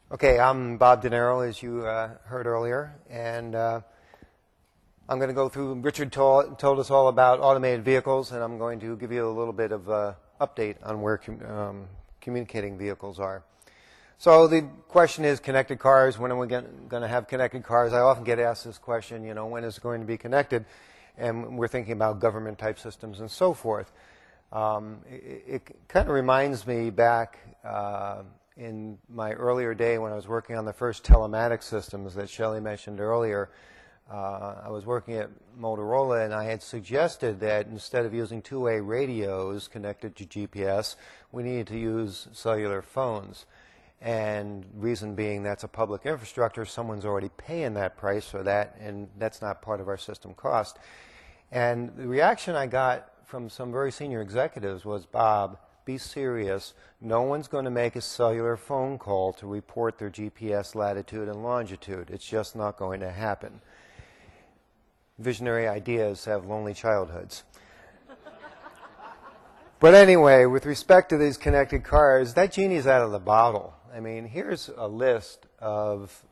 Okay, I'm Bob Denaro, as you heard earlier, and I'm going to go through. Richard told us all about automated vehicles, and I'm going to give you a little bit of update on where communicating vehicles are. So the question is connected cars. When are we going to have connected cars? I often get asked this question, when is it going to be connected? And we're thinking about government type systems and so forth. It kind of reminds me back in my earlier day when I was working on the first telematics systems that Shelley mentioned earlier. I was working at Motorola, and I had suggested that instead of using two-way radios connected to GPS, we needed to use cellular phones. And reason being, that's a public infrastructure. Someone's already paying that price for that, and that's not part of our system cost. And the reaction I got from some very senior executives was, Bob, be serious. No one's going to make a cellular phone call to report their GPS latitude and longitude. It's just not going to happen. Visionary ideas have lonely childhoods. But anyway, with respect to these connected cars, that genie's out of the bottle. I mean, here's a list of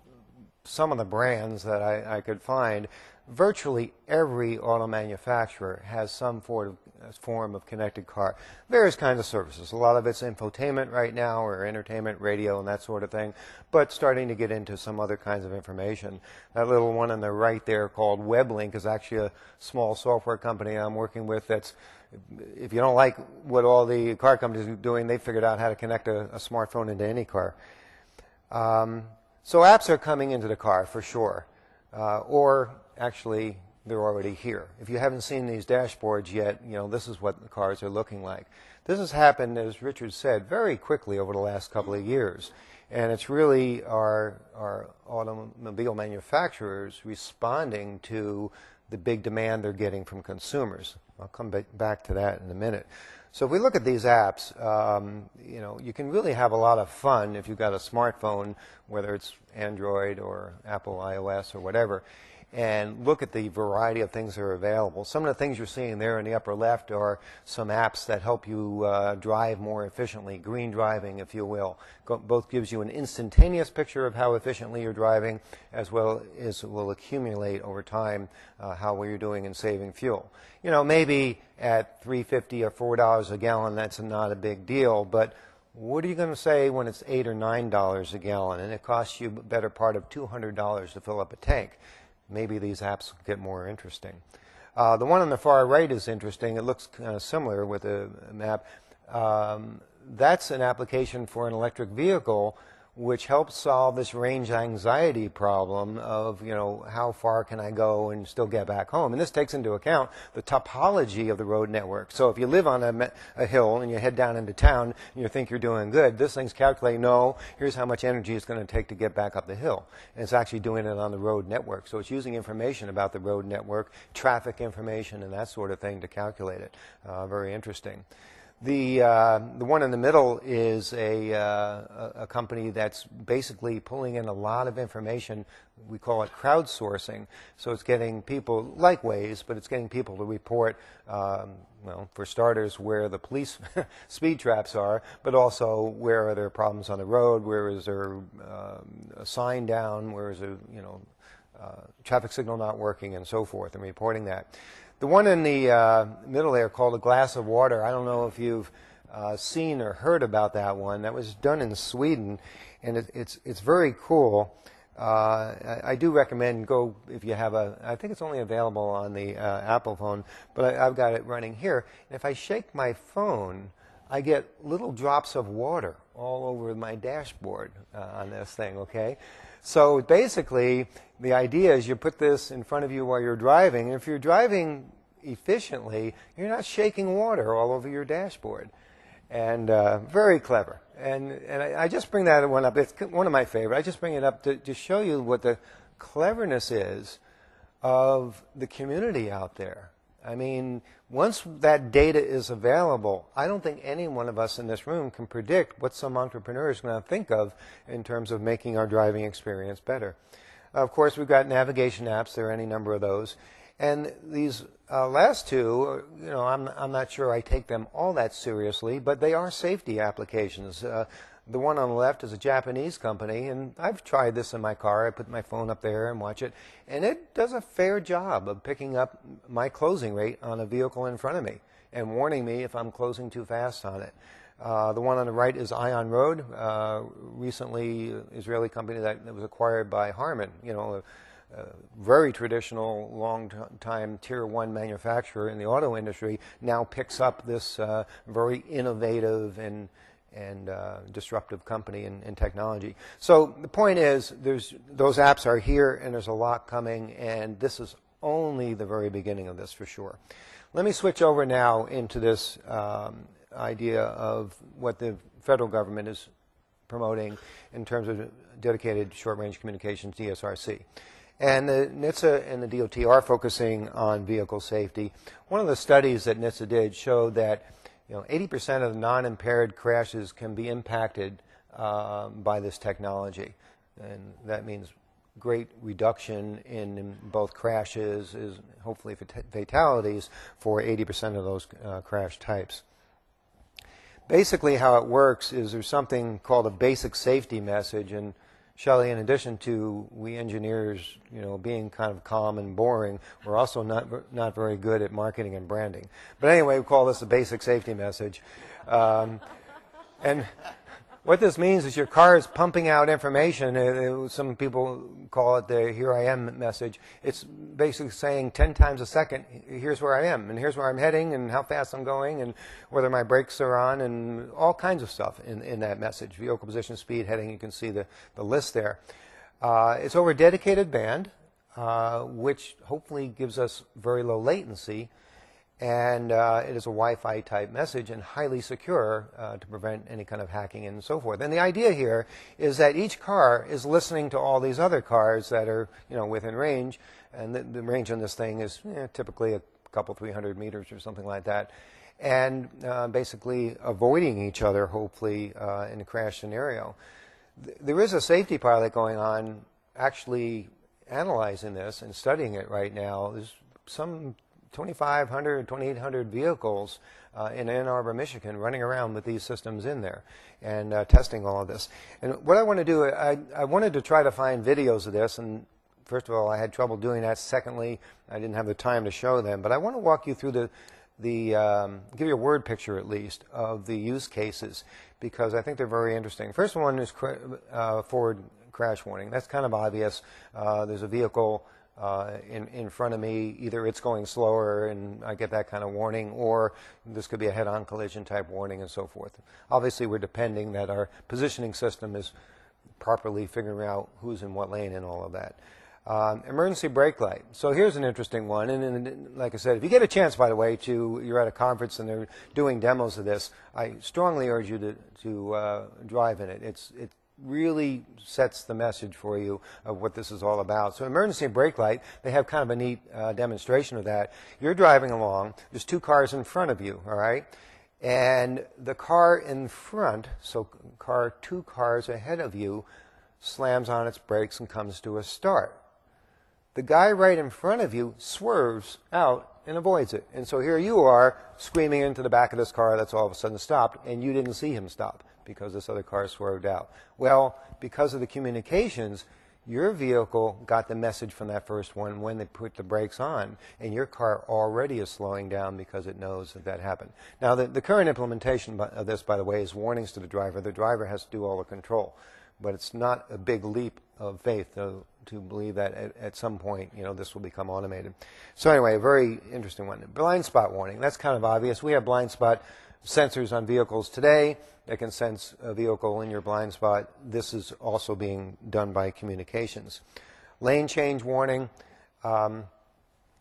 some of the brands that I could find. Virtually every auto manufacturer has some form of connected car. Various kinds of services. A lot of it's infotainment right now, or entertainment, radio, and that sort of thing, but starting to get into some other kinds of information. That little one on the right there called WebLink is actually a small software company I'm working with that's, if you don't like what all the car companies are doing, they figured out how to connect a smartphone into any car. So apps are coming into the car for sure, or actually they're already here. If you haven't seen these dashboards yet, this is what the cars are looking like. This has happened, as Richard said, very quickly over the last couple of years. And it's really our automobile manufacturers responding to the big demand they're getting from consumers. I'll come back to that in a minute. So if we look at these apps, you can really have a lot of fun if you've got a smartphone, whether it's Android or Apple iOS or whatever, and look at the variety of things that are available. Some of the things you're seeing there in the upper left are some apps that help you drive more efficiently, green driving, if you will. Both gives you an instantaneous picture of how efficiently you're driving, as well as it will accumulate over time how well you're doing in saving fuel. Maybe at $3.50 or $4 a gallon, that's not a big deal, but what are you going to say when it's $8 or $9 a gallon and it costs you the better part of $200 to fill up a tank? Maybe these apps will get more interesting. The one on the far right is interesting. It looks kind of similar with a map. That's an application for an electric vehicle which helps solve this range anxiety problem of, how far can I go and still get back home? And this takes into account the topology of the road network. So if you live on a hill and you head down into town and you think you're doing good, this thing's calculating, no, here's how much energy it's going to take to get back up the hill. And it's actually doing it on the road network. So it's using information about the road network, traffic information, and that sort of thing to calculate it. Very interesting. The one in the middle is a company that's basically pulling in a lot of information. We call it crowdsourcing. So it's getting people, like Waze, but it's getting people to report, for starters, where the police speed traps are, but also where are there problems on the road, where is there a sign down, where is there, traffic signal not working, and so forth, and reporting that. The one in the middle there called A Glass of Water, I don't know if you've seen or heard about that one. That was done in Sweden, and it's very cool. I do recommend go if you have I think it's only available on the Apple phone, but I've got it running here. And if I shake my phone, I get little drops of water all over my dashboard on this thing, okay? So basically, the idea is you put this in front of you while you're driving, and if you're driving efficiently, you're not shaking water all over your dashboard. And very clever. And I just bring that one up. It's one of my favorite. I just bring it up to show you what the cleverness is of the community out there. I mean, once that data is available, I don't think any one of us in this room can predict what some entrepreneur is going to think of in terms of making our driving experience better. Of course, we've got navigation apps. There are any number of those. And these last two, I'm not sure I take them all that seriously, but they are safety applications. The one on the left is a Japanese company, and I've tried this in my car. I put my phone up there and watch it, and it does a fair job of picking up my closing rate on a vehicle in front of me and warning me if I'm closing too fast on it. The one on the right is Ion Road, recently Israeli company that was acquired by Harman, a very traditional, long-time Tier 1 manufacturer in the auto industry, now picks up this very innovative and disruptive company in technology. So the point is, those apps are here, and there's a lot coming, and this is only the very beginning of this for sure. Let me switch over now into this idea of what the federal government is promoting in terms of dedicated short-range communications, DSRC. And the NHTSA and the DOT are focusing on vehicle safety. One of the studies that NHTSA did showed that 80% of the non-impaired crashes can be impacted by this technology. And that means great reduction in both crashes, hopefully fatalities, for 80% of those crash types. Basically how it works is there's something called a basic safety message, and Shelley, in addition to we engineers, being kind of calm and boring, we're also not very good at marketing and branding. But anyway, we call this a basic safety message. And what this means is your car is pumping out information. Some people call it the "here I am" message. It's basically saying 10 times a second, here's where I am, and here's where I'm heading, and how fast I'm going, and whether my brakes are on, and all kinds of stuff in that message. Vehicle position, speed, heading, you can see the list there. It's over a dedicated band, which hopefully gives us very low latency. And it is a Wi-Fi type message and highly secure to prevent any kind of hacking and so forth. And the idea here is that each car is listening to all these other cars that are within range, and the range on this thing is typically a couple 300 meters or something like that, and basically avoiding each other hopefully in a crash scenario. There is a safety pilot going on actually analyzing this and studying it right now. There's some 2,500, 2,800 vehicles in Ann Arbor, Michigan, running around with these systems in there and testing all of this. And what I want to do, I wanted to try to find videos of this, and first of all, I had trouble doing that. Secondly, I didn't have the time to show them. But I want to walk you through give you a word picture at least of the use cases, because I think they're very interesting. First one is forward crash warning. That's kind of obvious. There's a vehicle in front of me, either it's going slower and I get that kind of warning, or this could be a head-on collision type warning and so forth. Obviously, we're depending that our positioning system is properly figuring out who's in what lane and all of that. Emergency brake light. So here's an interesting one, and like I said, if you get a chance, by the way, you're at a conference and they're doing demos of this, I strongly urge you to drive in it. It really sets the message for you of what this is all about. So emergency brake light, they have kind of a neat demonstration of that. You're driving along, there's two cars in front of you, all right? And the car in front, so two cars ahead of you, slams on its brakes and comes to a start. The guy right in front of you swerves out and avoids it. And so here you are screaming into the back of this car that's all of a sudden stopped, and you didn't see him stop because this other car swerved out. Well, because of the communications, your vehicle got the message from that first one when they put the brakes on, and your car already is slowing down because it knows that happened. Now, the current implementation of this, by the way, is warnings to the driver. The driver has to do all the control. But it's not a big leap of faith to believe that at some point, this will become automated. So anyway, a very interesting one. Blind spot warning. That's kind of obvious. We have blind spot sensors on vehicles today that can sense a vehicle in your blind spot. This is also being done by communications. Lane change warning.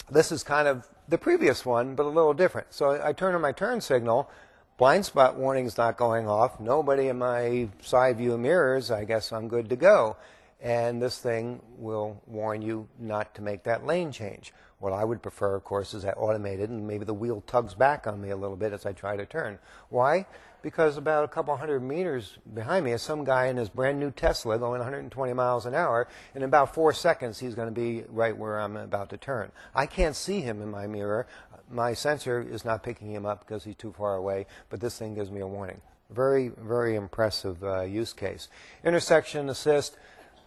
This is kind of the previous one, but a little different. So I turn on my turn signal. Blind spot warning is not going off. Nobody in my side view mirrors. I guess I'm good to go. And this thing will warn you not to make that lane change. What I would prefer, of course, is that automated, and maybe the wheel tugs back on me a little bit as I try to turn. Why? Because about a couple hundred meters behind me is some guy in his brand new Tesla going 120 miles an hour. In about 4 seconds, he's going to be right where I'm about to turn. I can't see him in my mirror. My sensor is not picking him up because he's too far away, but this thing gives me a warning. Very, very impressive use case. Intersection assist,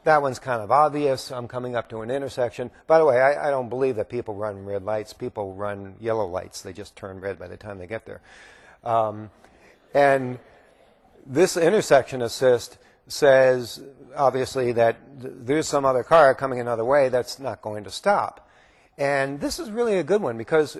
that one's kind of obvious. I'm coming up to an intersection. By the way, I don't believe that people run red lights. People run yellow lights. They just turn red by the time they get there. And this intersection assist says, obviously, that there's some other car coming another way that's not going to stop. And this is really a good one because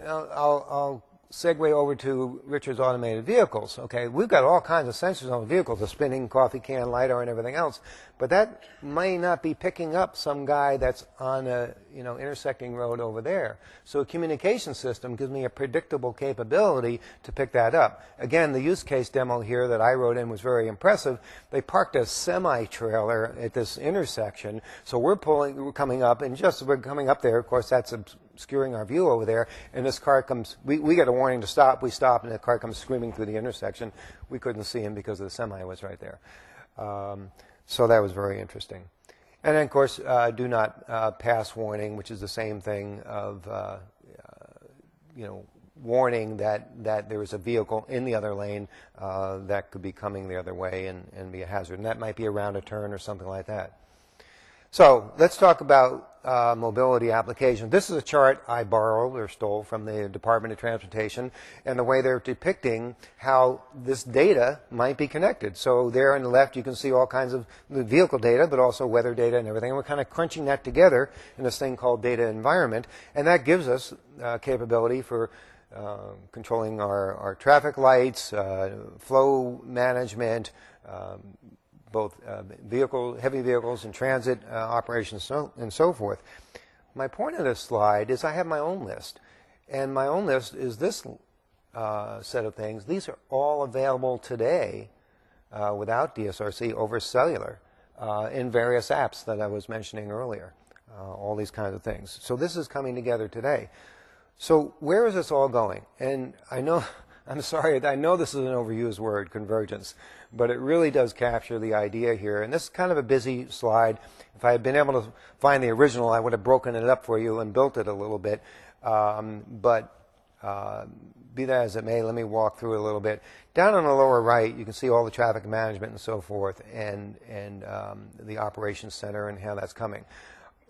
I'll segue over to Richard's automated vehicles. Okay, we've got all kinds of sensors on the vehicles, a spinning coffee can, LiDAR, and everything else. But that may not be picking up some guy that's on a intersecting road over there. So a communication system gives me a predictable capability to pick that up. Again, the use case demo here that I wrote in was very impressive. They parked a semi-trailer at this intersection. So we're coming up, and just as we're coming up there, of course, that's obscuring our view over there, and this car comes, we get a warning to stop, we stop, and the car comes screaming through the intersection. We couldn't see him because the semi was right there. So that was very interesting. And then, of course, do not pass warning, which is the same thing of, warning that there is a vehicle in the other lane that could be coming the other way and be a hazard. And that might be around a turn or something like that. So let's talk about mobility applications. This is a chart I borrowed or stole from the Department of Transportation, and the way they're depicting how this data might be connected. So there on the left you can see all kinds of the vehicle data, but also weather data and everything. And we're kind of crunching that together in this thing called data environment, and that gives us capability for controlling our traffic lights, flow management, both heavy vehicles and transit operations and so forth. My point of this slide is I have my own list. And my own list is this set of things. These are all available today without DSRC over cellular in various apps that I was mentioning earlier. All these kinds of things. So this is coming together today. So where is this all going? And I know, I'm sorry, I know this is an overused word, convergence, but it really does capture the idea here. And this is kind of a busy slide. If I had been able to find the original, I would have broken it up for you and built it a little bit. Be that as it may, let me walk through it a little bit. Down on the lower right, you can see all the traffic management and so forth, and the operations center and how that's coming.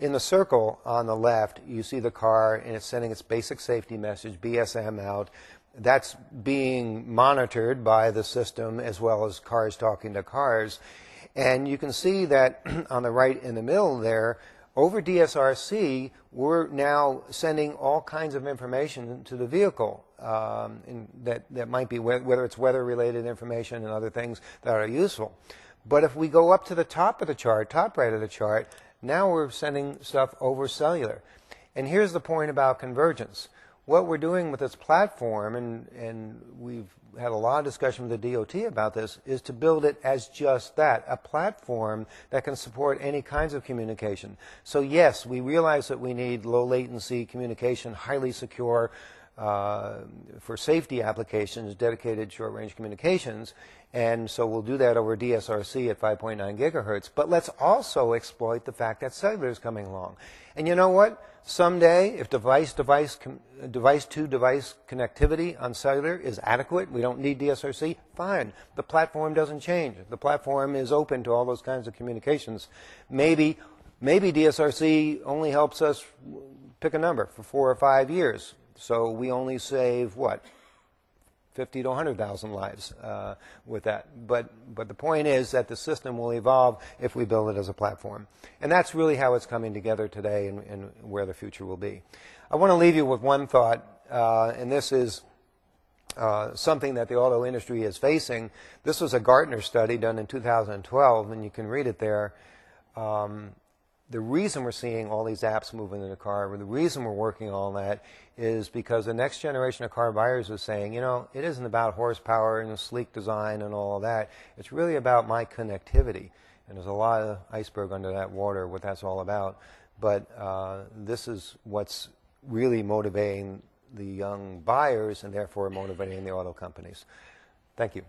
In the circle on the left, you see the car, and it's sending its basic safety message, BSM, out. That's being monitored by the system as well as cars talking to cars. And you can see that on the right in the middle there, over DSRC, we're now sending all kinds of information to the vehicle that might be, whether it's weather-related information and other things that are useful. But if we go up to the top of the chart, top right of the chart, now we're sending stuff over cellular. And here's the point about convergence. What we're doing with this platform, and we've had a lot of discussion with the DOT about this, is to build it as just that, a platform that can support any kinds of communication. So yes, we realize that we need low latency communication, highly secure, for safety applications, dedicated short-range communications, and so we'll do that over DSRC at 5.9 gigahertz. But let's also exploit the fact that cellular is coming along. And you know what? Someday, if device-to-device connectivity on cellular is adequate, we don't need DSRC, fine. The platform doesn't change. The platform is open to all those kinds of communications. Maybe DSRC only helps us pick a number for 4 or 5 years. So we only save, what, 50 to 100,000 lives with that. But the point is that the system will evolve if we build it as a platform. And that's really how it's coming together today and where the future will be. I want to leave you with one thought, and this is something that the auto industry is facing. This was a Gartner study done in 2012, and you can read it there. The reason we're seeing all these apps moving in the car, the reason we're working on that is because the next generation of car buyers is saying, you know, it isn't about horsepower and sleek design and all of that. It's really about my connectivity. And there's a lot of iceberg under that water, what that's all about. But this is what's really motivating the young buyers and therefore motivating the auto companies. Thank you.